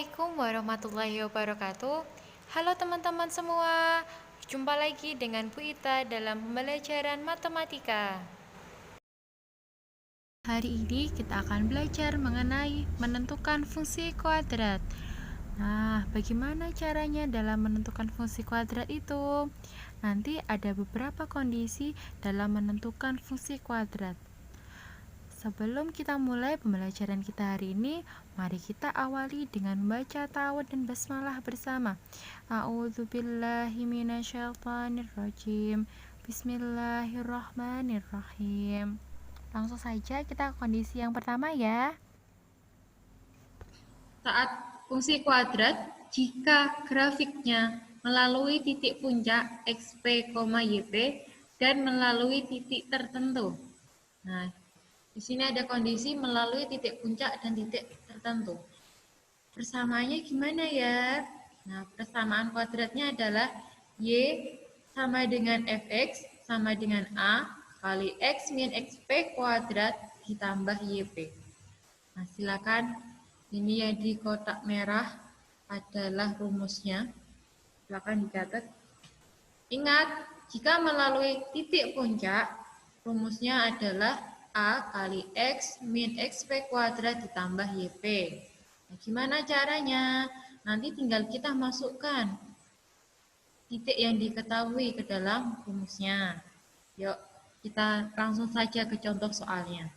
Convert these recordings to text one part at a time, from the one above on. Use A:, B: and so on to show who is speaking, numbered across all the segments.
A: Assalamualaikum warahmatullahi wabarakatuh. Halo teman-teman semua, berjumpa lagi dengan Bu Ita dalam pembelajaran matematika. Hari ini kita akan belajar mengenai menentukan fungsi kuadrat. Nah, bagaimana caranya dalam menentukan fungsi kuadrat itu? Nanti ada beberapa kondisi dalam menentukan fungsi kuadrat. Sebelum kita mulai pembelajaran kita hari ini, mari kita awali dengan membaca ta'awudz dan basmalah bersama. A'udzubillahi minasyaitonirrajim. Bismillahirrahmanirrahim. Langsung saja kita ke kondisi yang pertama ya.
B: Saat fungsi kuadrat, jika grafiknya melalui titik puncak XP, YP dan melalui titik tertentu. Nah, di sini ada kondisi melalui titik puncak dan titik tertentu. Persamaannya gimana ya? Nah, persamaan kuadratnya adalah Y sama dengan Fx sama dengan A kali X min XP kuadrat ditambah YP. Nah, silakan. Ini yang di kotak merah adalah rumusnya. Silakan dicatat. Ingat, jika melalui titik puncak, rumusnya adalah A kali X min XP kuadrat ditambah YP. Nah, gimana caranya? Nanti tinggal kita masukkan titik yang diketahui ke dalam rumusnya. Yuk, kita langsung saja ke contoh soalnya.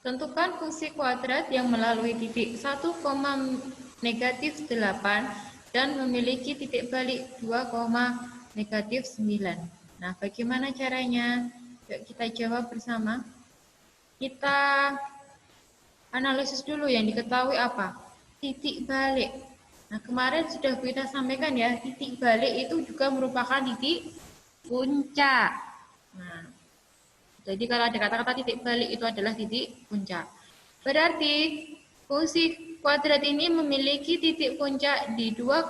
B: Tentukan fungsi kuadrat yang melalui titik 1, negatif 8 dan memiliki titik balik 2, negatif 9. Nah, bagaimana caranya? Yuk kita jawab bersama. Kita analisis dulu yang diketahui apa? Titik balik. Nah, kemarin sudah kita sampaikan ya, titik balik itu juga merupakan titik puncak. Nah, jadi kalau ada kata-kata titik balik itu adalah titik puncak. Berarti fungsi kuadrat ini memiliki titik puncak di 2,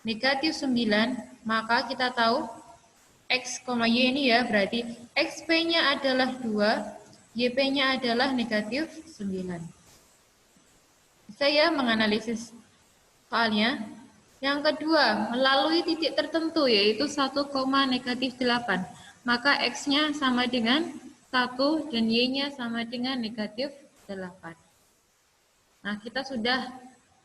B: negatif 9. Maka kita tahu X, Y ini ya, berarti XP-nya adalah 2, YP-nya adalah negatif 9. Saya menganalisis soalnya. Yang kedua, melalui titik tertentu yaitu 1, negatif 8. Maka X-nya sama dengan 1 dan Y-nya sama dengan negatif 8. Nah, kita sudah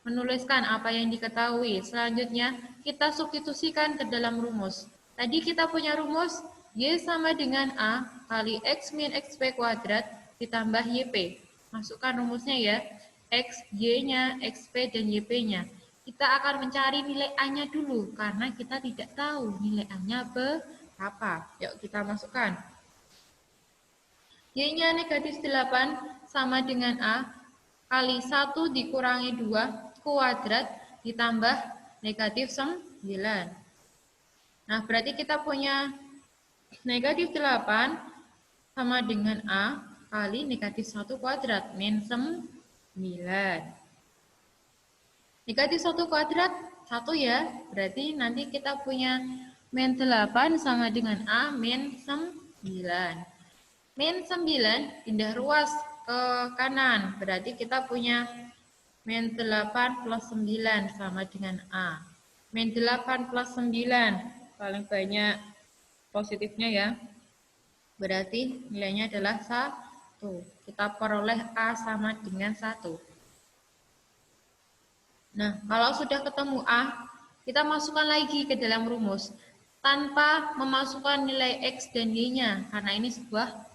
B: menuliskan apa yang diketahui. Selanjutnya, kita substitusikan ke dalam rumus. Tadi kita punya rumus Y sama dengan A kali X min XP kuadrat ditambah YP. Masukkan rumusnya ya. X, Y-nya, XP, dan YP-nya. Kita akan mencari nilai A-nya dulu, karena kita tidak tahu nilai A-nya berapa. Yuk kita masukkan. Y-nya negatif 8 sama dengan A kali 1 dikurangi 2 kuadrat ditambah negatif 9. Nah, berarti kita punya negatif 8 sama dengan A kali negatif 1 kuadrat min 9. Negatif 1 kuadrat 1 ya, berarti nanti kita punya min 8 sama dengan A min 9. Min 9 pindah ruas ke kanan, berarti kita punya min 8 plus 9 sama dengan A. Min 8 plus 9, paling banyak positifnya ya, berarti nilainya adalah 1. Kita peroleh A sama dengan 1. Nah, kalau sudah ketemu A, kita masukkan lagi ke dalam rumus tanpa memasukkan nilai X dan Y-nya, karena ini sebuah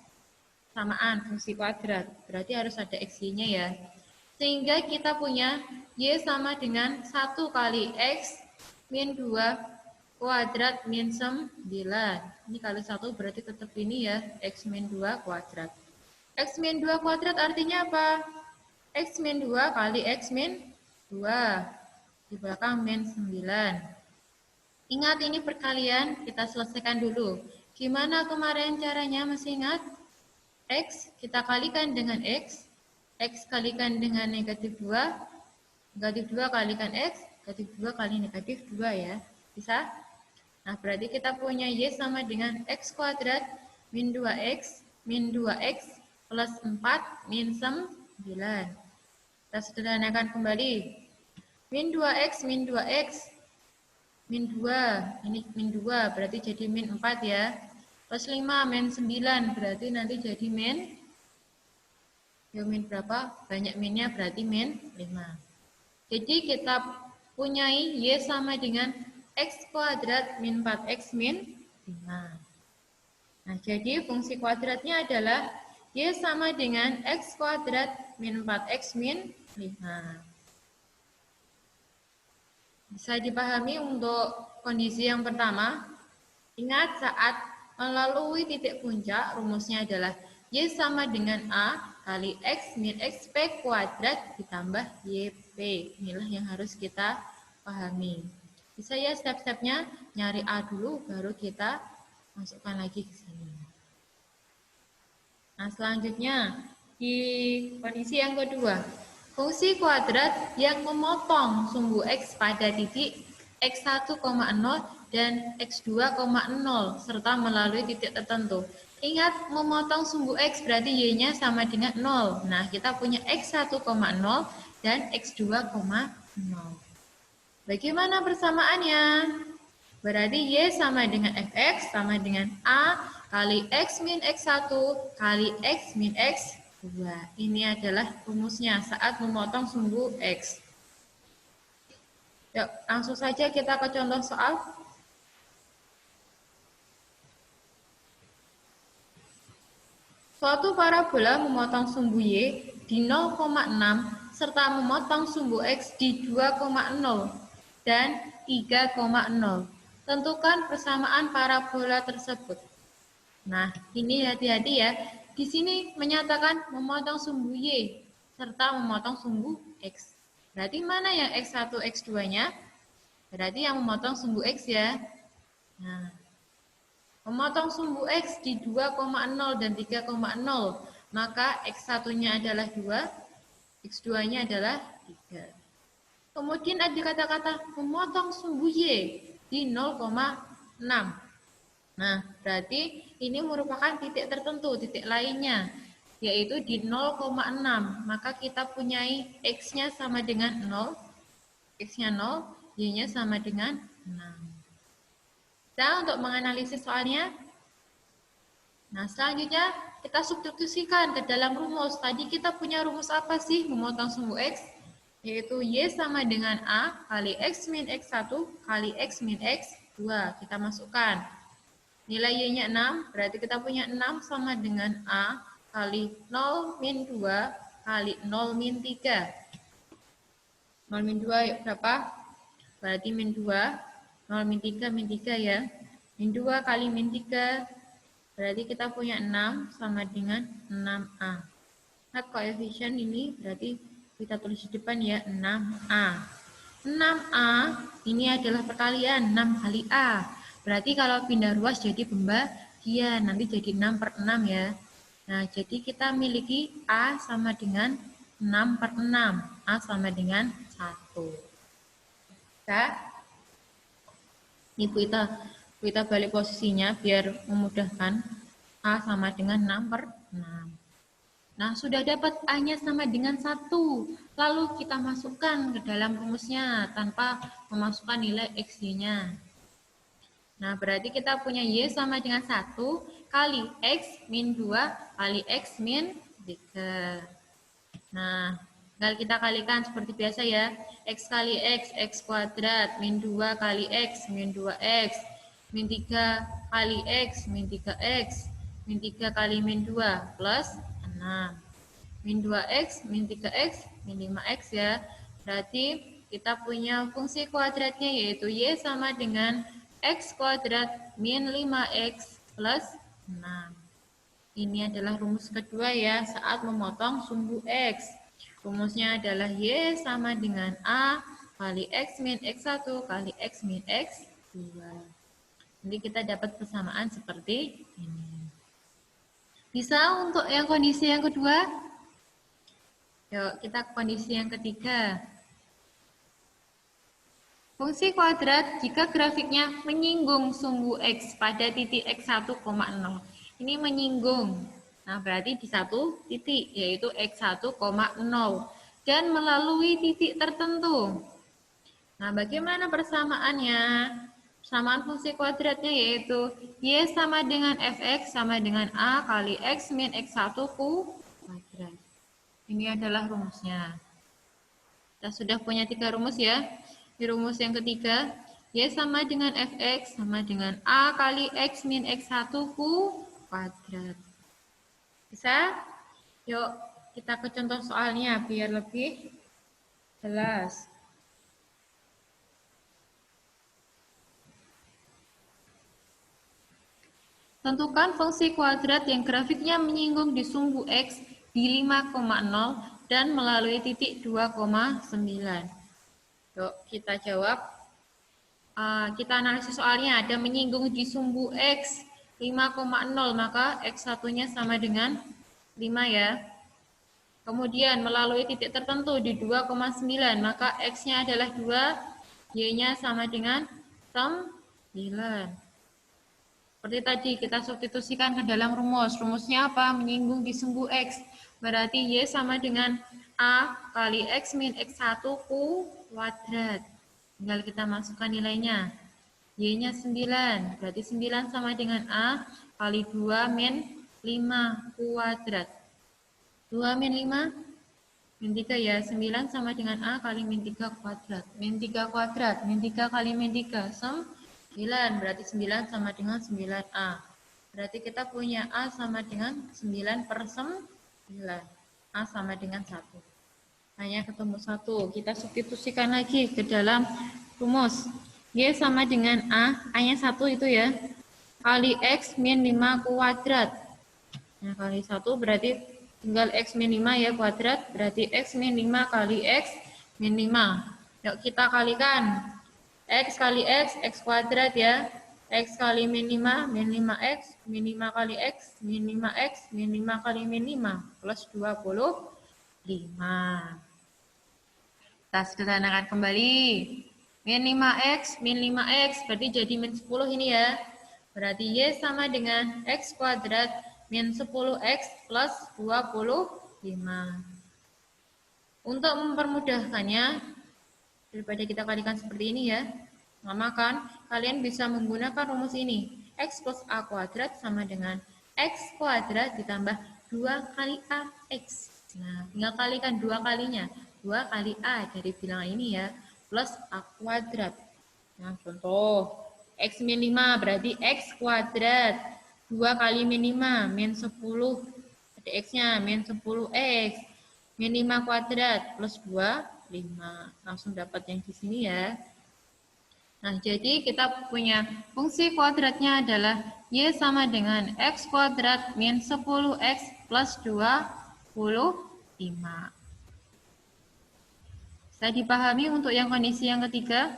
B: samaan fungsi kuadrat, berarti harus ada X-Y-nya ya. Sehingga kita punya Y sama dengan 1 kali X min 2 kuadrat min 9. Ini kali 1 berarti tetap ini ya, X min 2 kuadrat. X min 2 kuadrat artinya apa? X min 2 kali X min 2 di belakang min 9. Ingat ini perkalian, kita selesaikan dulu. Gimana kemarin caranya, masih ingat? X kita kalikan dengan X kalikan dengan negatif 2, negatif 2 kalikan X, negatif 2 kali negatif 2 ya, bisa? Nah, berarti kita punya Y sama dengan X kuadrat min 2X min 2x plus 4 min 9. Kita sederhanakan kembali. Min 2x min 2x min 2. Ini min 2 berarti jadi min 4 ya. Plus 5 min 9 berarti nanti jadi min. Ya min berapa? Banyak minnya berarti min 5. Jadi kita punyai y sama dengan x kuadrat min 4x min 5. Nah, jadi fungsi kuadratnya adalah y sama dengan x kuadrat min 4x min 5. Bisa dipahami untuk kondisi yang pertama. Ingat saat melalui titik puncak, rumusnya adalah y sama dengan a kali x min xp kuadrat ditambah yp. Inilah yang harus kita pahami. Bisa ya step-stepnya, nyari a dulu, baru kita masukkan lagi ke sini. Nah, selanjutnya di kondisi yang kedua, fungsi kuadrat yang memotong sumbu x pada titik x1,0 dan x2,0 serta melalui titik tertentu. Ingat, memotong sumbu x berarti y-nya sama dengan 0. Nah, kita punya x1,0 dan x2,0. Bagaimana persamaannya? Berarti y sama dengan fx sama dengan a kali x min x1 kali x min x2. Ini adalah rumusnya saat memotong sumbu x. Yuk, langsung saja kita ke contoh soal. Suatu parabola memotong sumbu y di 0,6 serta memotong sumbu x di 2,0 dan 3,0. Tentukan persamaan parabola tersebut. Nah, ini hati-hati ya. Di sini menyatakan memotong sumbu y serta memotong sumbu x. Berarti mana yang x1, x2-nya? Berarti yang memotong sumbu x ya. Nah, memotong sumbu x di 2,0 dan 3,0, maka x1-nya adalah 2, x2-nya adalah 3. Kemudian ada kata-kata memotong sumbu y di 0,6. Nah, berarti ini merupakan titik tertentu, titik lainnya, yaitu di 0,6. Maka kita punyai x-nya sama dengan 0, x-nya 0, y-nya sama dengan 6. Nah, untuk menganalisis soalnya, nah selanjutnya kita substitusikan ke dalam rumus. Tadi kita punya rumus apa sih memotong sumbu x? Yaitu y sama dengan a kali x min x1 kali x min x2. Kita masukkan. Nilai y-nya 6, berarti kita punya 6 sama dengan a kali 0 min 2 kali 0 min 3. 0 min 2 berapa? Berarti min 2. 0 min 3 ya. Min 2 kali min 3, berarti kita punya 6 sama dengan 6A. Nah, koefisien ini berarti kita tulis di depan ya, 6A. 6A ini adalah perkalian 6 kali A. Berarti kalau pindah ruas jadi pembagian, nanti jadi 6/6 ya. Nah, jadi kita miliki A sama dengan 6/6. A sama dengan 1. Nah, ini kita balik posisinya biar memudahkan. A sama dengan 6/6. Nah, sudah dapat A-nya sama dengan 1. Lalu kita masukkan ke dalam rumusnya tanpa memasukkan nilai X-nya. Nah, berarti kita punya Y sama dengan 1 kali X min 2 kali X min 3. Nah, tinggal kita kalikan seperti biasa ya. X kali X kuadrat, min 2 kali X, min 2X, min 3 kali X, min 3X, min 3 kali min 2, plus 6. Min 2X, min 3X, min 5X ya. Berarti kita punya fungsi kuadratnya yaitu Y sama dengan X kuadrat min 5X plus 6. Ini adalah rumus kedua ya saat memotong sumbu X. Rumusnya adalah Y sama dengan A kali X min X1 kali X min X2. Nanti kita dapat persamaan seperti ini. Bisa untuk yang kondisi yang kedua? Yuk, kita ke kondisi yang ketiga. Fungsi kuadrat jika grafiknya menyinggung sumbu X pada titik X1,0. Ini menyinggung. Nah, berarti di satu titik, yaitu X1, 0. Dan melalui titik tertentu. Nah, bagaimana persamaannya? Persamaan fungsi kuadratnya yaitu Y sama dengan Fx sama dengan A kali X min X1 kuadrat. Ini adalah rumusnya. Kita sudah punya 3 rumus ya. Di rumus yang ketiga, Y sama dengan Fx sama dengan A kali X min X1 kuadrat. Bisa? Yuk, kita ke contoh soalnya biar lebih jelas. Tentukan fungsi kuadrat yang grafiknya menyinggung di sumbu X di 5,0 dan melalui titik 2,9. Yuk, kita jawab. Kita analisis soalnya, ada menyinggung di sumbu X 5,0, maka X1-nya sama dengan 5 ya. Kemudian melalui titik tertentu di 2,9, maka X-nya adalah 2, Y-nya sama dengan 9. Seperti tadi kita substitusikan ke dalam rumus. Rumusnya apa? Menyinggung di sumbu X. Berarti Y sama dengan A kali X min X1 kuadrat. Tinggal kita masukkan nilainya. Y-nya 9. Berarti 9 sama dengan A kali 2 min 5 kuadrat. 2 min 5? Min 3 ya. 9 sama dengan A kali min 3 kuadrat. Min 3 kuadrat. Min 3 kali min 3. 9, berarti 9 sama dengan 9A. Berarti kita punya A sama dengan 9 per 9. A sama dengan 1. Hanya ketemu 1. Kita substitusikan lagi ke dalam rumus. Y sama dengan A, A-nya 1 itu ya. Kali X min 5 kuadrat. Nah, kali 1 berarti tinggal X min 5 ya kuadrat. Berarti X min 5 kali X min 5. Yuk kita kalikan. X kali X, X kuadrat ya. X kali min 5, min 5X, min 5 kali X, min 5X, min 5 kali min 5, plus 25. Kita sederhanakan kembali. Min 5X, min 5X, berarti jadi min 10 ini ya. Berarti Y sama dengan X kuadrat, min 10X plus 25. Untuk mempermudahkannya, daripada kita kalikan seperti ini ya, maka kalian bisa menggunakan rumus ini. X plus A kuadrat sama dengan X kuadrat ditambah 2 kali AX. Nah, tinggal kalikan 2 kalinya. 2 kali A dari bilangan ini ya, plus A kuadrat. Nah, contoh. X min 5 berarti X kuadrat. 2 kali min 5, min 10. Ada X-nya, min 10X. Min 5 kuadrat plus 2. 5. Langsung dapat yang di sini ya. Nah, jadi kita punya fungsi kuadratnya adalah Y sama dengan X kuadrat min 10X plus 25. Bisa dipahami untuk yang kondisi yang ketiga?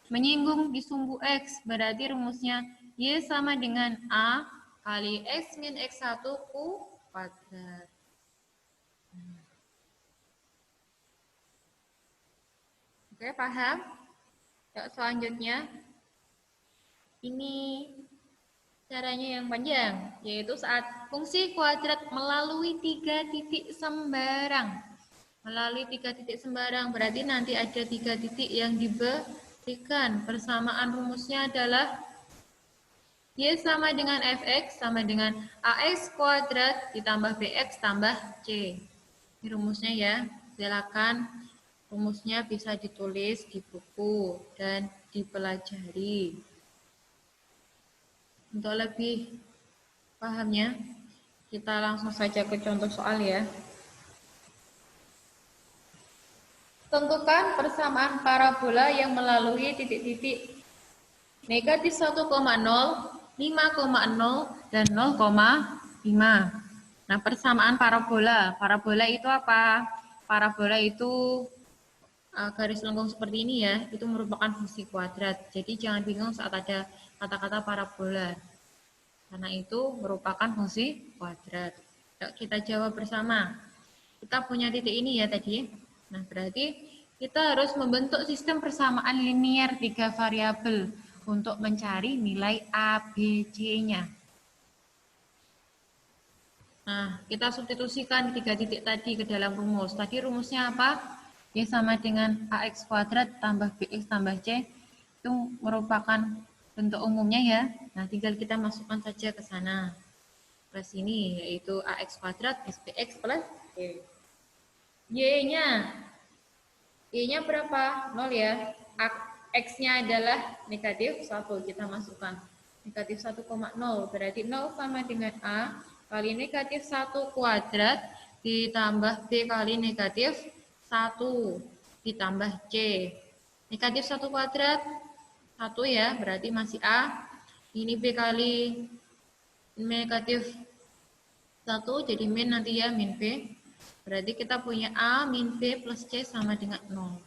B: Menyinggung di sumbu X, berarti rumusnya Y sama dengan A kali X min X1 kuadrat. Oke, paham? Yuk, selanjutnya, ini caranya yang panjang, yaitu saat fungsi kuadrat melalui 3 titik sembarang. Melalui 3 titik sembarang, berarti nanti ada 3 titik yang diberikan. Persamaan rumusnya adalah Y sama dengan Fx sama dengan AX kuadrat ditambah BX tambah C. Ini rumusnya ya, silakan. Rumusnya bisa ditulis di buku dan dipelajari. Untuk lebih pahamnya, kita langsung saja ke contoh soal ya. Tentukan persamaan parabola yang melalui titik-titik negatif 1,0, 5,0, dan 0,5. Nah, persamaan parabola. Parabola itu apa? Parabola itu garis lengkung seperti ini ya, itu merupakan fungsi kuadrat. Jadi jangan bingung saat ada kata-kata parabola, karena itu merupakan fungsi kuadrat. Yuk kita jawab bersama. Kita punya titik ini ya tadi. Nah, berarti kita harus membentuk sistem persamaan linier 3 variabel untuk mencari nilai A, B, C-nya. Nah, kita substitusikan tiga titik tadi ke dalam rumus. Tadi rumusnya apa? Y sama dengan AX kuadrat tambah BX tambah C. Itu merupakan bentuk umumnya ya. Nah, tinggal kita masukkan saja ke sana. Ke sini, yaitu AX kuadrat SPX plus C. Y-nya berapa? 0 ya. X-nya adalah negatif 1. Kita masukkan. Negatif 1,0. Berarti 0 sama dengan A kali negatif 1 kuadrat ditambah B kali negatif 1 ditambah C. Negatif 1 kuadrat 1 ya, berarti masih A. Ini B kali negatif 1 jadi min nanti ya, min B. Berarti kita punya A min B plus C sama dengan 0.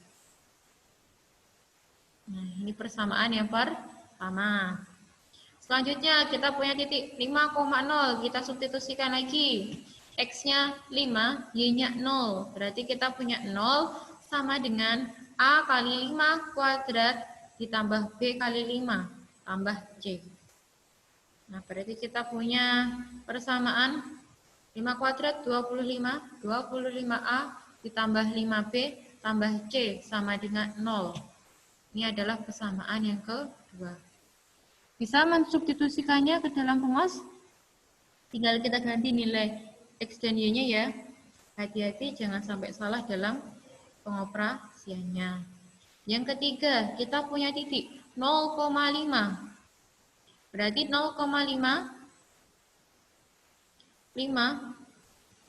B: Nah, ini persamaan yang pertama. Selanjutnya kita punya titik 5,0. Kita substitusikan lagi. X-nya 5, Y-nya 0. Berarti kita punya 0 sama dengan A kali 5 kuadrat ditambah B kali 5 tambah C. Nah, berarti kita punya persamaan 5 kuadrat 25, 25A ditambah 5B tambah C sama dengan 0. Ini adalah persamaan yang kedua. Bisa mensubstitusikannya ke dalam rumus? Tinggal kita ganti nilai X dan Y-nya ya. Hati-hati jangan sampai salah dalam pengoperasiannya. Yang ketiga, kita punya titik 0,5. Berarti 0,5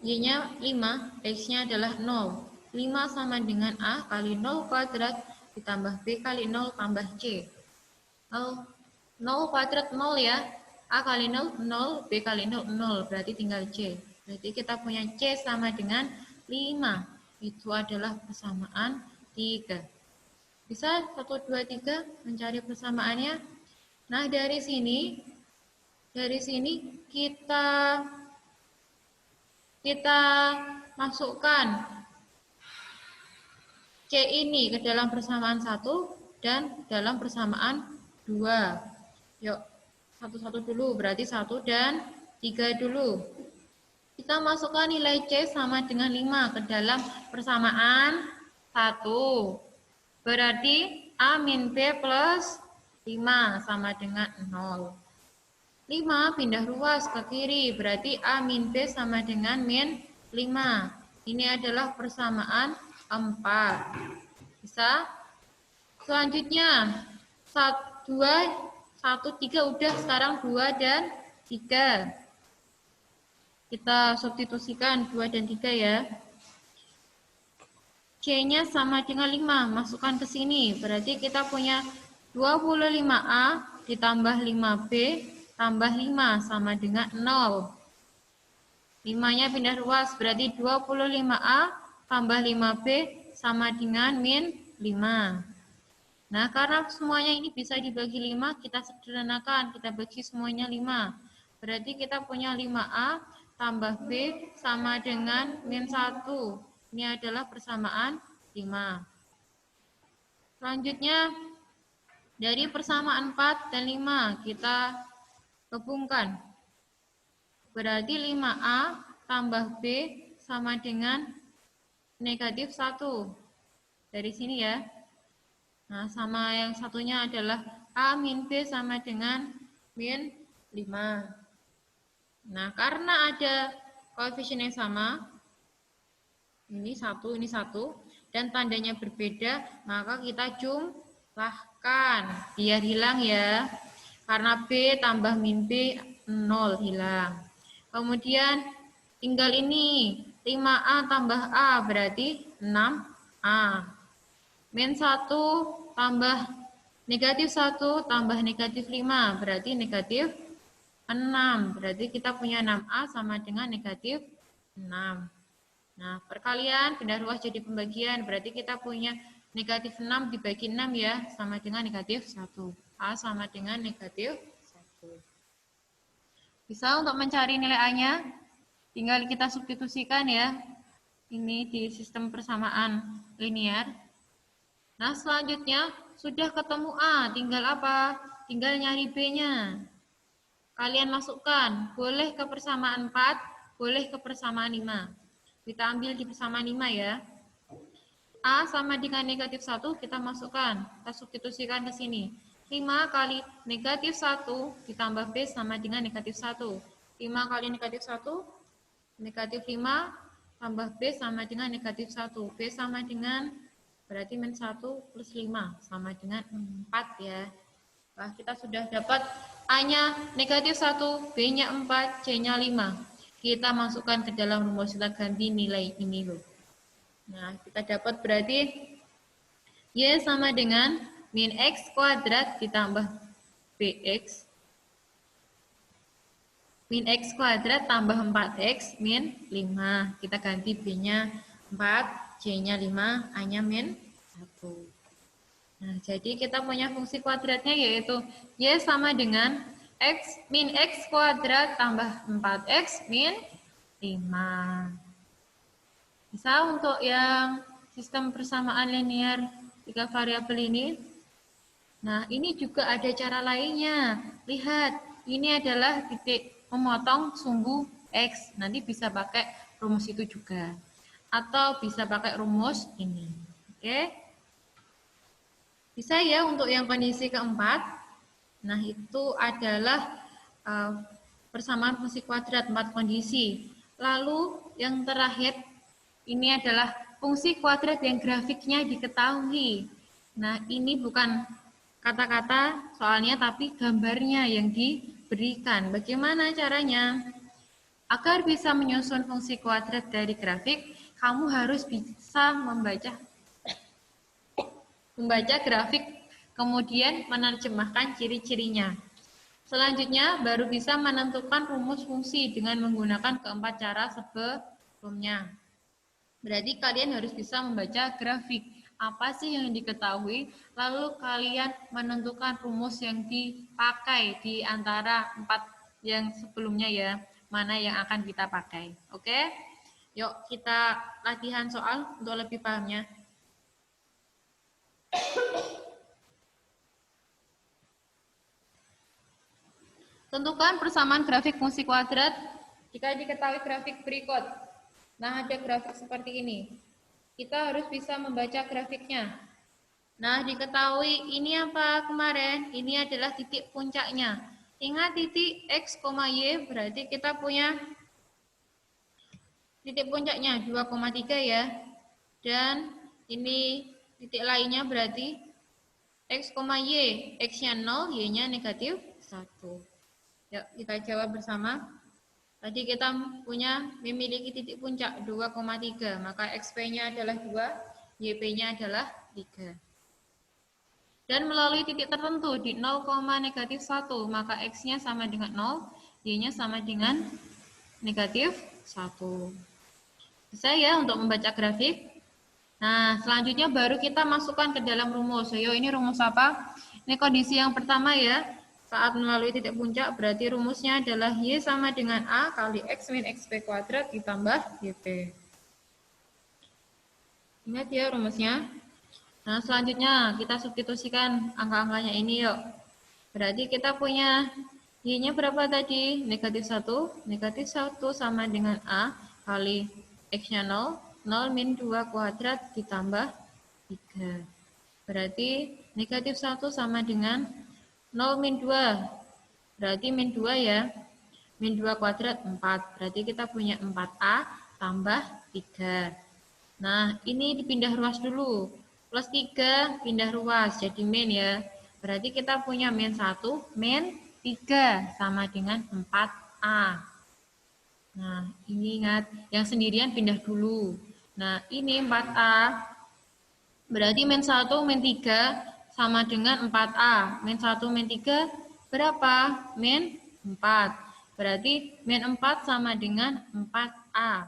B: Y-nya 5, X-nya adalah 0. 5 sama dengan A kali 0 kuadrat ditambah B kali 0 tambah C. 0 kuadrat 0 ya. A kali 0, 0. B kali 0, 0. Berarti tinggal C. Berarti kita punya C sama dengan 5. Itu adalah persamaan 3. Bisa 1, 2, 3 mencari persamaannya. Nah, dari sini kita masukkan C ini ke dalam persamaan 1 dan dalam persamaan 2. Yuk, satu-satu dulu, berarti 1 dan 3 dulu. Kita masukkan nilai C sama dengan 5 ke dalam persamaan 1. Berarti A min B plus 5 sama dengan 0. 5 pindah ruas ke kiri, berarti A min B sama dengan min 5. Ini adalah persamaan 4. Bisa? Selanjutnya, 1, 3 udah, sekarang 2 dan 3. Kita substitusikan 2 dan 3 ya. C-nya sama dengan 5, masukkan ke sini. Berarti kita punya 25A ditambah 5B tambah 5 sama dengan 0. 5-nya pindah ruas, berarti 25A tambah 5B sama dengan min 5. Nah, karena semuanya ini bisa dibagi 5, kita sederhanakan, kita bagi semuanya 5. Berarti kita punya 5A tambah B sama dengan min 1. Ini adalah persamaan 5. Selanjutnya, dari persamaan 4 dan 5, kita gabungkan. Berarti 5A tambah B sama dengan negatif 1. Dari sini ya. Nah, sama yang satunya adalah A min B sama dengan min 5. Nah, karena ada koefisien yang sama, ini 1, dan tandanya berbeda, maka kita jumlahkan. Biar hilang ya. Karena B tambah min B, 0 hilang. Kemudian tinggal ini, 5A tambah A berarti 6A. Min 1 tambah negatif 1 tambah negatif 5 berarti negatif 6. Berarti kita punya 6A sama dengan negatif 6. Nah, perkalian pindah ruas jadi pembagian. Berarti kita punya negatif 6 dibagi 6 ya, sama dengan negatif 1. A sama dengan negatif 1. Bisa untuk mencari nilai A-nya, tinggal kita substitusikan ya. Ini di sistem persamaan linear. Nah, selanjutnya sudah ketemu A, tinggal apa? Tinggal nyari B-nya. Kalian masukkan, boleh ke persamaan 4, boleh ke persamaan 5. Kita ambil di persamaan 5 ya. A sama dengan negatif 1 kita masukkan, kita substitusikan ke sini. 5 kali negatif 1 ditambah B sama dengan negatif 1. 5 kali negatif 1, negatif 5 tambah B sama dengan negatif 1. B sama dengan, berarti min 1 plus 5 sama dengan 4 ya. Nah, kita sudah dapat A-nya negatif 1, B-nya 4, C-nya 5. Kita masukkan ke dalam rumus, kita ganti nilai ini loh. Nah, kita dapat berarti Y sama dengan min X kuadrat ditambah BX. Min X kuadrat tambah 4X min 5. Kita ganti B-nya 4, C-nya 5, A-nya min 1. Nah, jadi kita punya fungsi kuadratnya yaitu Y sama dengan X min X kuadrat tambah 4X min 5. Bisa untuk yang sistem persamaan linear 3 variabel ini. Nah, ini juga ada cara lainnya. Lihat, ini adalah titik memotong sumbu X. Nanti bisa pakai rumus itu juga. Atau bisa pakai rumus ini. Oke. Bisa ya untuk yang kondisi keempat. Nah, itu adalah persamaan fungsi kuadrat 4 kondisi. Lalu yang terakhir ini adalah fungsi kuadrat yang grafiknya diketahui. Nah, ini bukan kata-kata soalnya tapi gambarnya yang diberikan. Bagaimana caranya? Agar bisa menyusun fungsi kuadrat dari grafik, kamu harus bisa membaca grafik, kemudian menerjemahkan ciri-cirinya. Selanjutnya, baru bisa menentukan rumus fungsi dengan menggunakan keempat cara sebelumnya. Berarti kalian harus bisa membaca grafik. Apa sih yang diketahui? Lalu kalian menentukan rumus yang dipakai di antara 4 yang sebelumnya ya. Mana yang akan kita pakai. Oke? Yuk kita latihan soal untuk lebih pahamnya. Tentukan persamaan grafik fungsi kuadrat jika diketahui grafik berikut. Nah, ada grafik seperti ini. Kita harus bisa membaca grafiknya. Nah, diketahui ini apa kemarin? Ini adalah titik puncaknya. Ingat titik X, Y, berarti kita punya titik puncaknya 2,3 ya. Dan ini titik lainnya berarti X, Y. X-nya 0, Y-nya negatif 1. Yuk, kita jawab bersama. Tadi kita memiliki titik puncak 2,3, maka XP-nya adalah 2, YP-nya adalah 3. Dan melalui titik tertentu di 0, negatif 1, maka X-nya sama dengan 0, Y-nya sama dengan negatif 1. Bisa ya untuk membaca grafik? Nah, selanjutnya baru kita masukkan ke dalam rumus. Ayo, ini rumus apa? Ini kondisi yang pertama ya. Saat melalui titik puncak berarti rumusnya adalah Y sama dengan A kali X min XP kuadrat ditambah YP. Ingat ya rumusnya. Nah, selanjutnya kita substitusikan angka-angkanya ini yuk. Berarti kita punya Y-nya berapa tadi? Negatif 1. Negatif 1 sama dengan A kali X-nya 0. 0 min 2 kuadrat ditambah 3. Berarti negatif 1 sama dengan 0 min 2, berarti min 2 ya, min 2 kuadrat 4, berarti kita punya 4A tambah 3. Nah, ini dipindah ruas dulu, plus 3 pindah ruas, jadi min ya, berarti kita punya min 1, min 3 sama dengan 4A. Nah, ini ingat, yang sendirian pindah dulu. Nah, ini 4A, berarti min 1, min 3, sama dengan 4A. Min 1, min 3 berapa? Min 4. Berarti min 4 sama dengan 4A.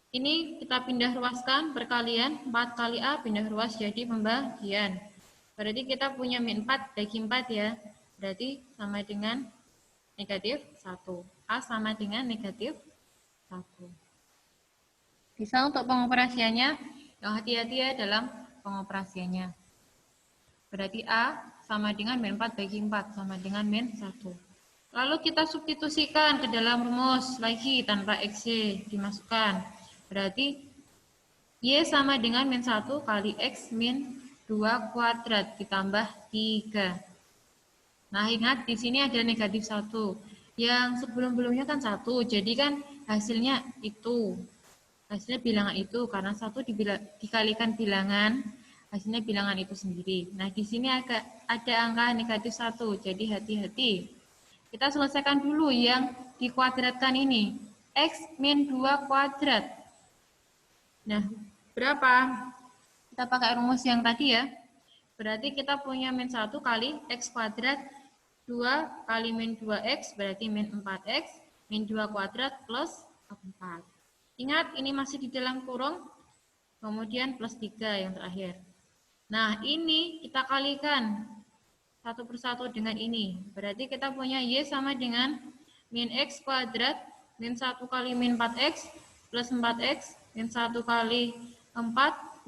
B: Ini kita pindah ruaskan perkalian. 4 kali A pindah ruas jadi pembagian. Berarti kita punya min 4 bagi 4 ya. Berarti sama dengan negatif 1. A sama dengan negatif 1. Bisa untuk pengoperasiannya. Yang hati-hati ya dalam pengoperasiannya. Berarti A sama dengan min 4 bagi 4 sama dengan min 1. Lalu kita substitusikan ke dalam rumus lagi tanpa X-Y dimasukkan. Berarti Y sama dengan min 1 kali X min 2 kuadrat ditambah 3. Nah, ingat di sini ada negatif 1. Yang sebelum-belumnya kan 1, jadi kan hasilnya itu. Hasilnya bilangan itu, karena 1 dikalikan bilangan, hasilnya bilangan itu sendiri. Nah, di sini ada angka negatif 1, jadi hati-hati. Kita selesaikan dulu yang dikuadratkan ini. X min 2 kuadrat. Nah, berapa? Kita pakai rumus yang tadi ya. Berarti kita punya min 1 kali X kuadrat, 2 kali min 2X, berarti min 4X, min 2 kuadrat plus 4. Ingat, ini masih di dalam kurung, kemudian plus 3 yang terakhir. Nah, ini kita kalikan satu persatu dengan ini. Berarti kita punya Y sama dengan min X kuadrat, min 1 kali min 4X, plus 4X, min 1 kali 4,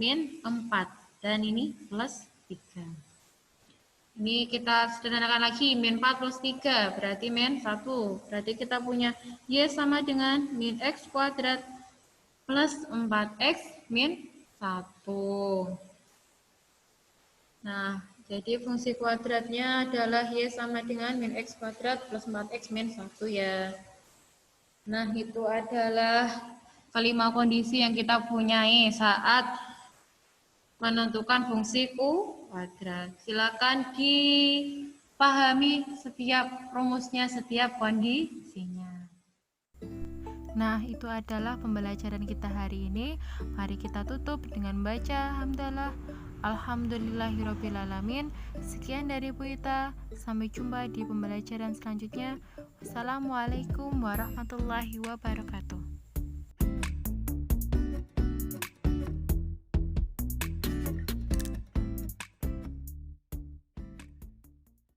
B: min 4. Dan ini plus 3. Ini kita sederhanakan lagi, min 4 plus 3, berarti min 1. Berarti kita punya Y sama dengan min X kuadrat, plus 4X, min 1. Nah, jadi fungsi kuadratnya adalah Y sama dengan min X kuadrat plus 4X min 1 ya. Nah, itu adalah kelima kondisi yang kita punyai saat menentukan fungsi kuadrat. Silakan dipahami setiap rumusnya, setiap kondisinya.
A: Nah, itu adalah pembelajaran kita hari ini. Mari kita tutup dengan baca hamdalah. Alhamdulillahirrabbilalamin. Sekian dari Bu Ita. Sampai jumpa di pembelajaran selanjutnya. Wassalamualaikum warahmatullahi wabarakatuh.